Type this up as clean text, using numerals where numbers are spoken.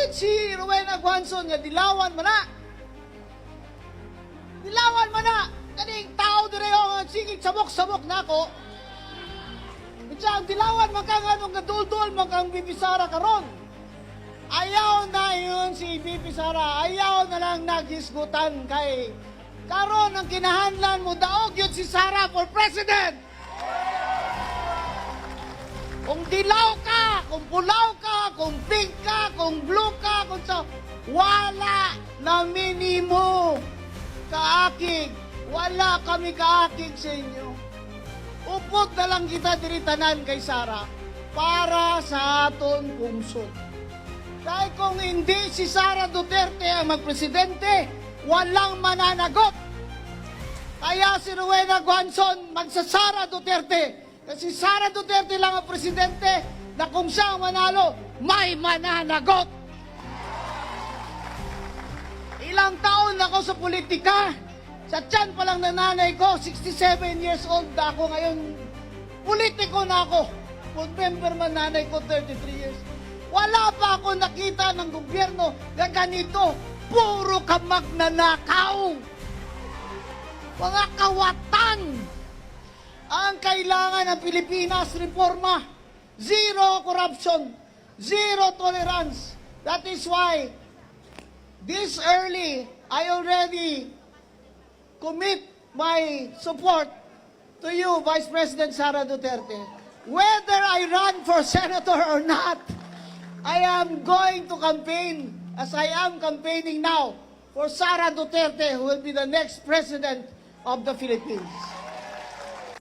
Bakit si Rowena Guanzon nga dilawan man na? Dilawan man na! Kaning tao dire nga sigig sabok-sabok na ako. Itsa, ang dilawan man ka nga nung gadul-dul man kang Bibisara karon. Ayaw na yun si Bibisara. Ayaw na lang naghisgutan kay karon ang kinahanlan mo daog yun si Sara for president. Kung dilaw ka, kung pulaw ka, kung pink ka, kung blue ka, kung sa wala na minimo kaakig. Wala kami kaakig sa inyo. Upot na lang kita diritanan kay Sara para sa aton pungsod. Dahil kung hindi si Sara Duterte ang magpresidente, walang mananagot. Kaya si Rowena Guanzon magsasara Duterte. Kasi Sara Duterte lang ang presidente na kung siya ang manalo, may mananagot. Ilang taon ako sa politika. Sa tiyan pa lang na nanay ko, 67 years old na ako ngayon. Politiko na ako. Full member man nanay ko, 33 years. Wala pa ako nakita ng gobyerno na ganito. Puro ka magnanakaw. Mga kawatan. Ang kailangan ng Pilipinas, reforma. Zero corruption. Zero tolerance. That is why, this early, I already commit my support to you, Vice President Sara Duterte. Whether I run for senator or not, I am going to campaign, as I am campaigning now, for Sara Duterte, who will be the next president of the Philippines.